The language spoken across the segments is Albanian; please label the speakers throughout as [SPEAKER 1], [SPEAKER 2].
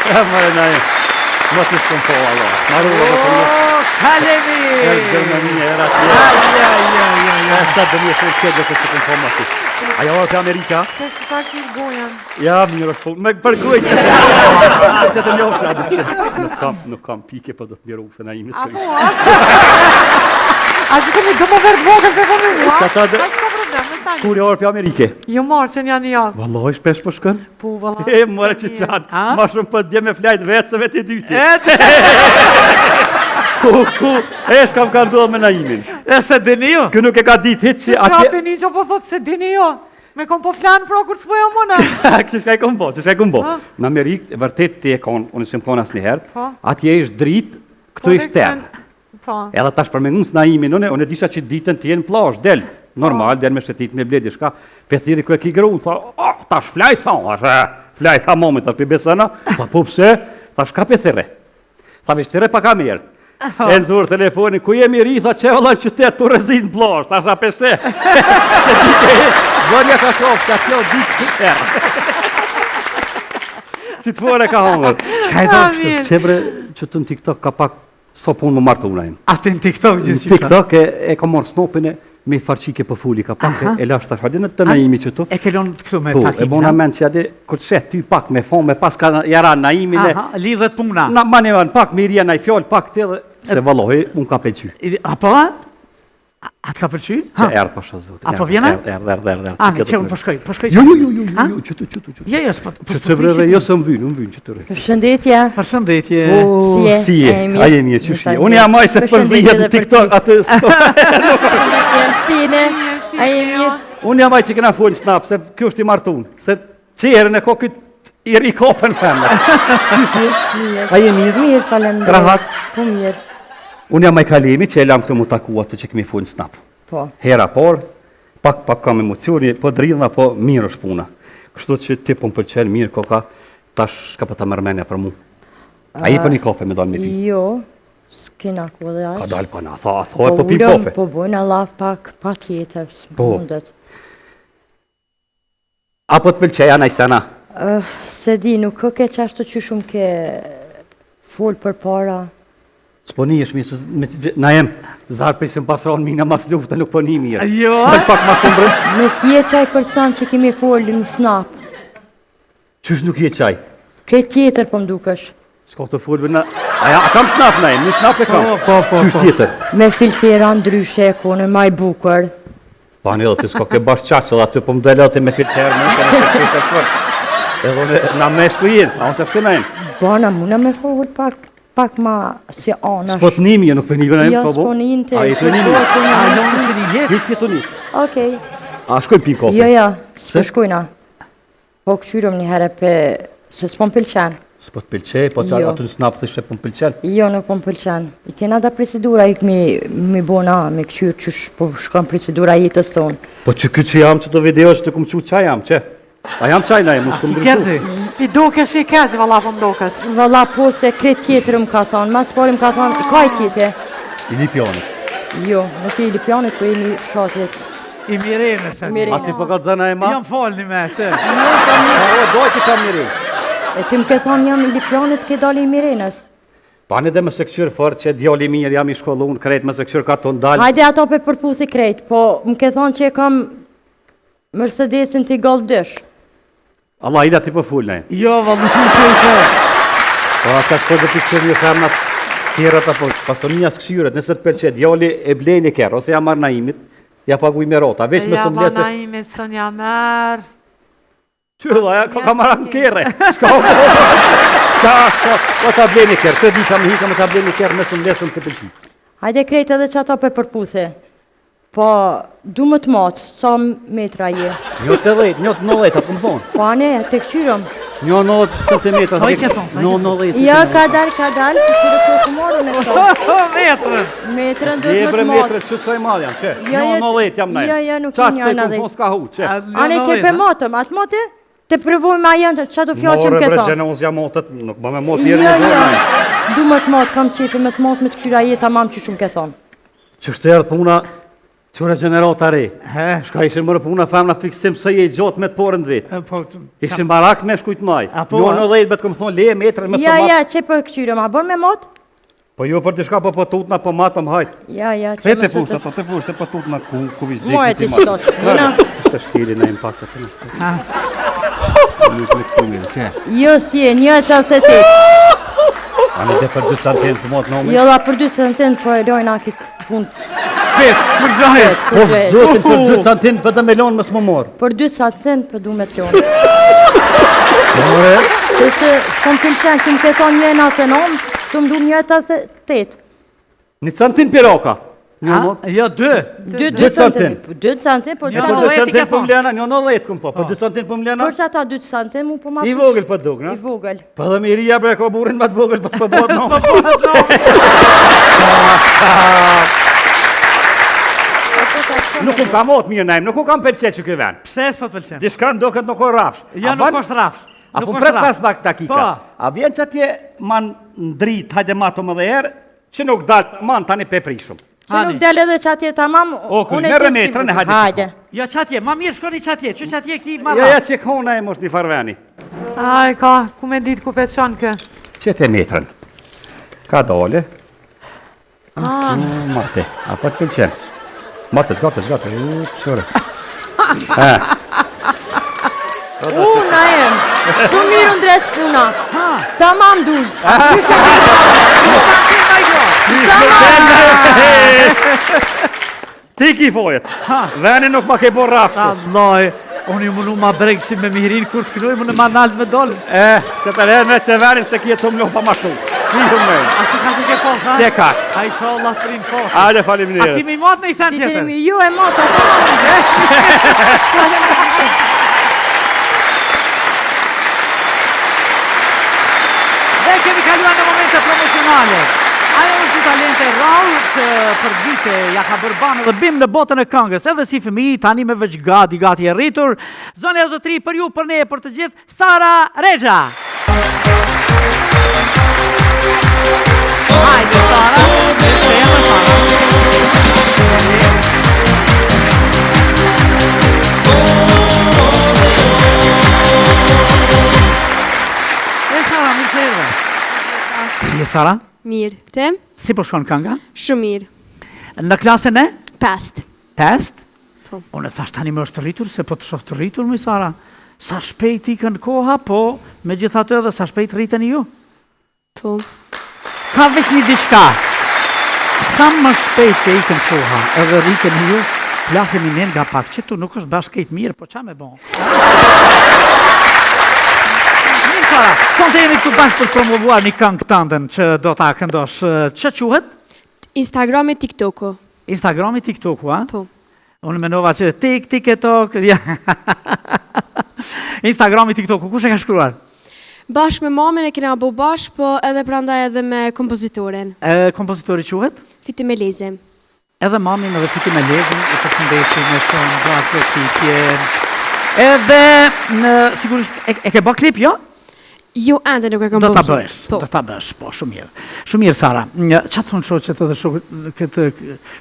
[SPEAKER 1] Ja, më Naim. Më të shkëm po, Allah. Marrua më të një.
[SPEAKER 2] Kalemi!
[SPEAKER 1] Gjermania era atje. Ja, sta dëmje se qedë të shkëm po më të. Aja orë të Amerika?
[SPEAKER 3] Të shka shirë gojen.
[SPEAKER 1] Ja, mirë është po. Me përgoj që të njofë Nuk kam pike, po do të miru se Naimi s'këri.
[SPEAKER 3] A që kemi do më verë të vogën për për mua?
[SPEAKER 1] Ka
[SPEAKER 3] s'ka problem, me tani.
[SPEAKER 1] Kur e orë për Amerike?
[SPEAKER 3] Jo marë që një javë.
[SPEAKER 1] Vallaj, shpesh po shkën?
[SPEAKER 3] Po, valla.
[SPEAKER 1] Mëre që qanë. Ma shumë për dje me flajt vetësëve të dyti. Ku? Shkam ka ndodhë me Naimin.
[SPEAKER 2] E se dini jo?
[SPEAKER 1] Kë nuk e ka ditë hitë që
[SPEAKER 3] Që qape një që po thotë se dini jo. Me kom po flanë pro kur s'po jo mëna.
[SPEAKER 1] Që shka i kom bo? Në Amerikë, vërtet të e konë, unë s'im konë asë njëherë, atje ishtë dritë, këtu ishtë terë. Edhe tash për me ngusë Naimin, unë e disha që ditën të jenë plash, del. Normal, del me shetit me bledi shka. Pe thiri kë e ki gru, tha, tash flaj tha momit, tash për besëna, tha po pse, tash ka pe thire. Tha vesh thire pa kamerë. E në thurë telefonin, ku jemi ri, tha që vëllan qytet të rezin plash, tash a pese. Vërja ka shofë, që atjo ditë të terë. Që të fore ka hongër.
[SPEAKER 2] Qaj do kështë?
[SPEAKER 1] Qebre që të në TikTok ka pak so punë më martë unajmë.
[SPEAKER 2] Atë në TikTok gjithë që
[SPEAKER 1] TikTok e ka marrë snopin e me farqike për fuli, ka pak e lasht tash hadin të Naimi që tu.
[SPEAKER 2] E kelon këtu me takim.
[SPEAKER 1] E bona men që adi, kur të shetë ty pak me fond, me pas ka jara Naimin e...
[SPEAKER 2] Lidhet puna.
[SPEAKER 1] Na mani van pak me iria na i fjall pak të dhe, se valohi, unë ka pëlqy.
[SPEAKER 2] Apo? Atë ka pëlqy?
[SPEAKER 1] Që erë pasha zotë.
[SPEAKER 2] Apo vjena?
[SPEAKER 1] Erë.
[SPEAKER 2] Që unë përshkoj
[SPEAKER 1] Jo, qëtu.
[SPEAKER 2] Jo,
[SPEAKER 1] Që të vreve, jo së më vynë që të rejë.
[SPEAKER 4] Përshëndetje.
[SPEAKER 2] Përshëndetje.
[SPEAKER 1] Si e, aje mi e që shje. Unë jam aj se përzijet në TikTok atë Unë jam aj që këna folë snap, se kjo është i martun. Se qerën e kokit i rikopën femër. Që shje? Aje mirë?
[SPEAKER 4] Mirë, falem.
[SPEAKER 1] Rahat?
[SPEAKER 4] Po mirë.
[SPEAKER 1] Unë jam aj kalemi që e lam këtë mu takua të që kemi folë snap.
[SPEAKER 4] Po.
[SPEAKER 1] Hera por, pak kam emocioni, po dridhna, po mirë është puna. Kështu që ti po më përqenë mirë, koka, tash ka pa ta mërmenja për mu. A i për një kafe me dalë me ty?
[SPEAKER 4] Jo, s'kina ku dhe ashtë.
[SPEAKER 1] Ka dalë pa na, thoi po pi kafe.
[SPEAKER 4] Po bojnë laf pak tjetër, s'mundet.
[SPEAKER 1] Apo të pëlqeja na i sena?
[SPEAKER 4] Se di, nuk ke qashtu që shumë ke full për para.
[SPEAKER 1] S'po një është mirë, na jem, zarë për se më pasronë mina mas luftë, nuk po një mirë.
[SPEAKER 2] Jo?
[SPEAKER 1] Pak ma këmbrë.
[SPEAKER 4] Nuk je qaj person që kemi full në snap.
[SPEAKER 1] Qysh nuk je qaj?
[SPEAKER 4] Këtë tjetër po mdukësh.
[SPEAKER 1] S'ka të fullë, a kam snap na jem, një snap e kam. Qysh tjetër?
[SPEAKER 4] Me filtera ndryshe e kone, ma i bukër.
[SPEAKER 1] Pa një dhe të s'ka ke bashkë qashë, dhe aty po më dojle dhe me filterë, edhe na me shku jenë, a unë se shtu na jem.
[SPEAKER 4] Bana, muna me full pak ma si anash.
[SPEAKER 1] S'po të njimi, nuk për njëve na jem,
[SPEAKER 4] Jo, s'po njën të...
[SPEAKER 1] A i të njimi?
[SPEAKER 2] A jo në shkëni jetë?
[SPEAKER 1] Hitë që të një.
[SPEAKER 4] Okej.
[SPEAKER 1] A shkojnë pinë kofe?
[SPEAKER 4] Jo, s'po shkojna. Po këqyrëm një herë pe... se s'po m'pëlqen.
[SPEAKER 1] S'po të pëlqej, po të atë në snap thëshe po m'pëlqen?
[SPEAKER 4] Jo, nuk po m'pëlqen. I kena da procedura i këmi bona, me këqyrë që po shkon procedura jetës tonë.
[SPEAKER 1] Po që këtë që jam që të video që të këmë qu qaj jam, që? A jam qaj na e, mu shkëm ndryshu.
[SPEAKER 3] I dokesh i kezi, valla po mdoket.
[SPEAKER 4] Valla po se kretë tjetër më ka thonë, mas pari më ka thonë, ka i tjetër?
[SPEAKER 1] I Lipjanit.
[SPEAKER 4] Jo, nuk i Lipjanit, po jemi shatit.
[SPEAKER 2] I Mirenës.
[SPEAKER 4] Mirenës.
[SPEAKER 1] A ti po ka të zëna e ma?
[SPEAKER 2] Jam falë një me, që?
[SPEAKER 1] A o, doj ti ka Mirenës.
[SPEAKER 4] E ti më ke thonë jam i Lipjanit, ke dali i Mirenës.
[SPEAKER 1] Pani dhe më se këshyrë fërë që djali mirë jam i shkollun, krejt më se këshyrë ka të ndalë.
[SPEAKER 4] Hajde ato pe përputhi krejt, po më ke thonë që e kam Mercedesin t'i Golf 2.
[SPEAKER 1] Allah ila ti po full ne.
[SPEAKER 2] Jo, vëllë nuk
[SPEAKER 1] Po ata shko dhe të këshyrë një femnat tjerat apo pasonia së këshyret, nëse të pëlqe djali e blejnë e kërë, ose ja marrë Naimit, ja paguj me rota, veç me së mlese...
[SPEAKER 3] Ja, Naimit së nja merë.
[SPEAKER 1] Qylla, ja, ka marrë në kere. Po ta blejnë e kërë, që di ka me hika me ta blejnë e kërë, me së mlesën të pëlqy.
[SPEAKER 4] Hajde krejt edhe që ato pe përputhi. Po, du më të matë, sa metra je?
[SPEAKER 1] 90, 90, atë këmë thonë.
[SPEAKER 4] Po ane, të këqyrëm.
[SPEAKER 1] 90 cm.
[SPEAKER 2] Sa i ke thonë?
[SPEAKER 1] 90.
[SPEAKER 4] Ja, ka dal, që të të marrë me to.
[SPEAKER 2] Metrën!
[SPEAKER 4] Metrën do të më
[SPEAKER 1] Lebre
[SPEAKER 4] të
[SPEAKER 1] metre,
[SPEAKER 4] matë.
[SPEAKER 1] që saj madh jam, që?
[SPEAKER 4] Jo,
[SPEAKER 1] 90 jam najmë.
[SPEAKER 4] jo, nuk
[SPEAKER 1] Qatë
[SPEAKER 4] një
[SPEAKER 1] se
[SPEAKER 4] 90.
[SPEAKER 1] këmë s'ka hu, që?
[SPEAKER 4] Ane që pe matëm, atë matë? Të përvoj ma janë që ato fjallë që më ke
[SPEAKER 1] More bre
[SPEAKER 4] thonë.
[SPEAKER 1] gjenozja ja motët, nuk ba me mot
[SPEAKER 4] Jo,
[SPEAKER 1] njerë në
[SPEAKER 4] jo,
[SPEAKER 1] dorë.
[SPEAKER 4] du më të matë, kam qefi me të matë me të këqyra jetë, amam që shumë ke thonë.
[SPEAKER 1] Që shterë puna, Qura gjenerata re.
[SPEAKER 2] He.
[SPEAKER 1] Shka ishin mërë puna femna fiksim se je gjotë me të porën të vetë.
[SPEAKER 2] Po,
[SPEAKER 1] Ishin barak me shkujt maj.
[SPEAKER 2] Apo,
[SPEAKER 1] Jo në dhejt, betë këmë thonë le metrë me së
[SPEAKER 4] Ja,
[SPEAKER 1] matë.
[SPEAKER 4] ja, që për këqyre, ma bërë me motë?
[SPEAKER 1] Po jo për dishka po tutna po matë më hajtë.
[SPEAKER 4] Ja, ja, që
[SPEAKER 1] Këtë
[SPEAKER 4] më
[SPEAKER 1] pushtë,
[SPEAKER 4] sëtë.
[SPEAKER 1] të pushtë, po tutna ku vizgjekë.
[SPEAKER 4] Mojë ti qëtë, jena.
[SPEAKER 1] Shtë shkiri në impact që të në. Nuk me këtu mirë, që?
[SPEAKER 4] Jo, si e, 1.88.
[SPEAKER 1] Anë dhe për 2 centinë së motë në
[SPEAKER 4] Jo, la për 2 centinë, po e lojnë aki punë.
[SPEAKER 2] Shpet, për gjohet.
[SPEAKER 1] Po zotin për 2 centinë për dhe me lonë më së më morë.
[SPEAKER 4] Për 2 centinë, për du me të lonë.
[SPEAKER 1] More,
[SPEAKER 4] Se se, kom pëlqen, kim ke thonë 1.99, të më du 1.88.
[SPEAKER 1] 1 centinë piroka. Një motë.
[SPEAKER 2] Jo, 2.
[SPEAKER 4] 2 centinë. 2 centinë, po 2
[SPEAKER 2] Jo,
[SPEAKER 1] Për 2
[SPEAKER 2] 10 i
[SPEAKER 4] centinë.
[SPEAKER 2] ke
[SPEAKER 1] centinë për më lena, një 90 këmë po. Për 2 centinë për më lena,
[SPEAKER 4] Për që ata 2 centinë, mu për ma
[SPEAKER 1] i vogël për duk,
[SPEAKER 4] I
[SPEAKER 1] në?
[SPEAKER 4] vogël.
[SPEAKER 1] Për dhe miria bre ka burin më të vogël për së bëhet në. Nuk unë kam otë mirë najmë, nuk unë kam pëlqet që këj ven.
[SPEAKER 2] Pse s'po të pëlqen?
[SPEAKER 1] Dishka në doket nuk o rafsh.
[SPEAKER 2] Jo, nuk është rafsh.
[SPEAKER 1] Apo
[SPEAKER 2] Nuk
[SPEAKER 1] pret
[SPEAKER 2] është
[SPEAKER 1] pas
[SPEAKER 2] rafsh.
[SPEAKER 1] pak dakika.
[SPEAKER 2] Po.
[SPEAKER 1] A vjen që atje man ndrit, hajde ma të më dhe herë, që nuk dalë man tani peprishëm.
[SPEAKER 4] Që nuk del edhe që atje tamam,
[SPEAKER 1] Okull,
[SPEAKER 4] unë e
[SPEAKER 1] merre
[SPEAKER 4] ti
[SPEAKER 1] metrën e
[SPEAKER 4] si-
[SPEAKER 1] hajde
[SPEAKER 4] Hajde.
[SPEAKER 2] Jo, qatje, ma mirë shkoni qatje, që qatje ki
[SPEAKER 1] Ja,
[SPEAKER 2] marra.
[SPEAKER 1] ja që kona e mos një farveni.
[SPEAKER 3] Aj, ka, ku me ditë ku pe qanë kë?
[SPEAKER 1] Që te metrën? Ka dole? Mate, a pa të pëlqen. Mate, zgate, qëre.
[SPEAKER 4] Una e më. Shumë mirë në dretë puna. Tamam du.
[SPEAKER 1] Ti ki fojet. Veni nuk ma ke bo raftë.
[SPEAKER 2] Allah, unë ju mënu ma bregsi me mirin kur të kënoj, më në ma nalt me dollë.
[SPEAKER 1] Që të lehë me që venin se kje të më pa ma shtu. Krihëm me.
[SPEAKER 2] A që ka që ke po, ha?
[SPEAKER 1] Që ka?
[SPEAKER 2] A i sho Allah të rinë po.
[SPEAKER 1] Ajde falim
[SPEAKER 2] A
[SPEAKER 1] njërës.
[SPEAKER 2] kimi matë në i sen
[SPEAKER 4] Ti
[SPEAKER 2] tjetër?
[SPEAKER 4] të ju e mota, tamam.
[SPEAKER 2] Dhe kemi kaluar në momente promocionale. Ajo është një talente rrallë që për vite ja ka bërë banë dhe bim në botën e këngës, edhe si fëmijë, tani me veç gati e rritur. Zonja e zotëri për ju, për ne, për të gjithë, Sara Regja. Hajde, Sara. Shema, Sara. E Sara, mi se erdhe. Si e Sara?
[SPEAKER 5] Mirë, te?
[SPEAKER 2] Si po shkon kënga?
[SPEAKER 5] Shumë mirë.
[SPEAKER 2] Në klasën e?
[SPEAKER 5] Pest.
[SPEAKER 2] Test?
[SPEAKER 5] Po.
[SPEAKER 2] Unë e thash tani më është rritur, se po të shoh të rritur, mi Sara. Sa shpejt ikën koha, po me gjithatë edhe sa shpejt rriteni ju.
[SPEAKER 5] Po.
[SPEAKER 2] Ka veç një diçka. Sa më shpejt që ikën koha edhe rriteni ju, plahemi ne nga pak, që tu nuk është bashkejt mirë, po qa me bon? Mirë Sara, son të jemi këtu bashkë për të promovuar një këngë tëndën që do ta këndosh. Që quhet?
[SPEAKER 5] Instagrami, TikToku.
[SPEAKER 2] Instagrami, TikToku, a?
[SPEAKER 5] Po.
[SPEAKER 2] Unë menova që TikTok, ja. Instagrami, TikToku, kush e ka shkruar?
[SPEAKER 5] Bashkë me mamin e kena bo bashkë, po edhe prandaj edhe me kompozitorin.
[SPEAKER 2] Kompozitori quhet?
[SPEAKER 5] Fiti me leze.
[SPEAKER 2] Edhe mamin edhe Fiti me lezën, e përshëndesim me shumë gjatë të klipje. Edhe, sigurisht, e ke bë klip, jo?
[SPEAKER 5] Jo, ende nuk e kam
[SPEAKER 2] Do ta
[SPEAKER 5] bërë.
[SPEAKER 2] bësh,
[SPEAKER 5] Po.
[SPEAKER 2] do ta bësh, po, shumë mirë. Shumë mirë, Sara. Qa të thonë shoqet edhe këtë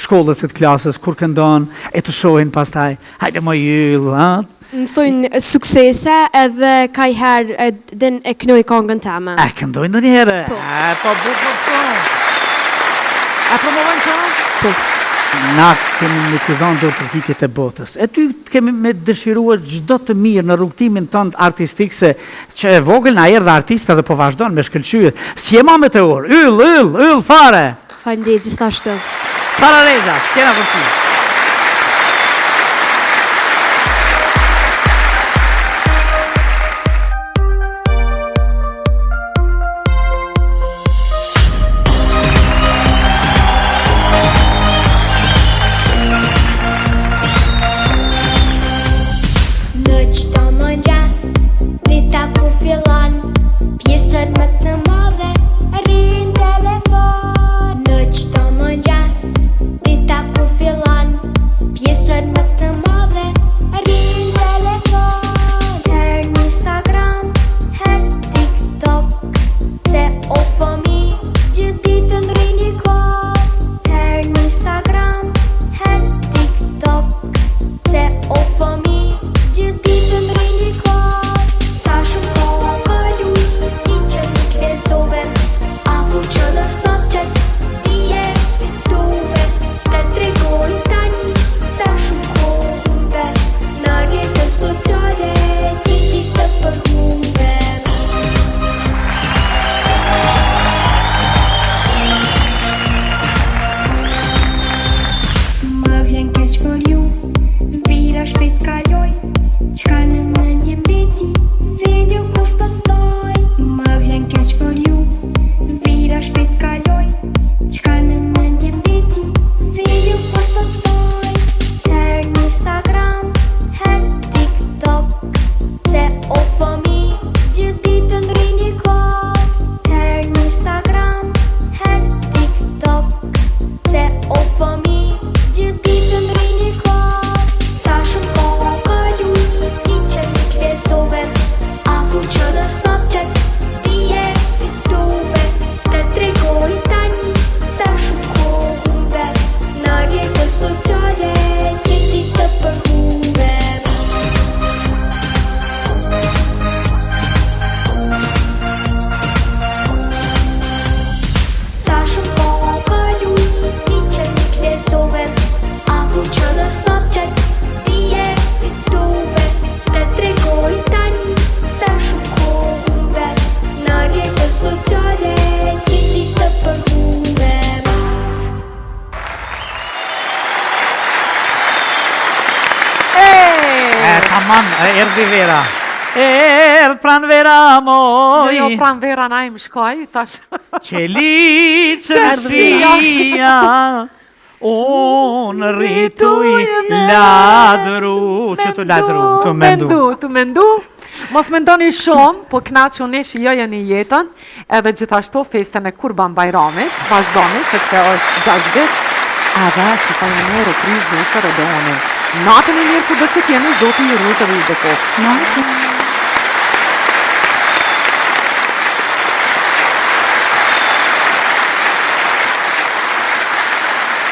[SPEAKER 2] shkollës, këtë klasës, kur këndon, e të shohin pastaj, hajde më yll, ha?
[SPEAKER 5] Më thujnë suksese edhe kaj herë den e knoj kongën teme.
[SPEAKER 2] E këndojnë në njëherë.
[SPEAKER 5] Po.
[SPEAKER 2] Po, po. A promovojnë Sara?
[SPEAKER 5] Po.
[SPEAKER 2] Na kemi me të dhonë do për hitjet e botës. E ty kemi me dëshiruar gjdo të mirë në rrugtimin tënd artistik, se që e vogël na erdhe artista dhe po vazhdon me shkëlqyje. Si e ma me të orë, yll, fare.
[SPEAKER 5] Faleminderit gjithashtu.
[SPEAKER 2] Sara Regja, s'kena për ty.
[SPEAKER 6] Në qdo mëngjes, dita ku fillon, pjesën më të madhe, rrin telefon. Në qdo mëngjes, dita ku fillon, pjesën më të madhe, rrin telefon. Her në Instagram, her TikTok, se o fëmi, gjithë ditën rrini kohë. Her në Instagram, her TikTok,
[SPEAKER 2] erdhi vera. Pran vera moj.
[SPEAKER 3] Jo, pran vera na im shkoj, tash.
[SPEAKER 2] Qelicërsia, unë rrituj ladru. Që të ladru, të mendu.
[SPEAKER 3] Të mendu. Mos mendoni shumë, po knaqë unë shijojë një jetën, edhe gjithashtu festën e Kurban Bajramit, vazhdoni, sepse është 6 ditë, edhe shikojnë në reprizë dhe së rëdonin. Natën e mirë ku do që tjeni, Zoti ju rrujtë dhe i dekot.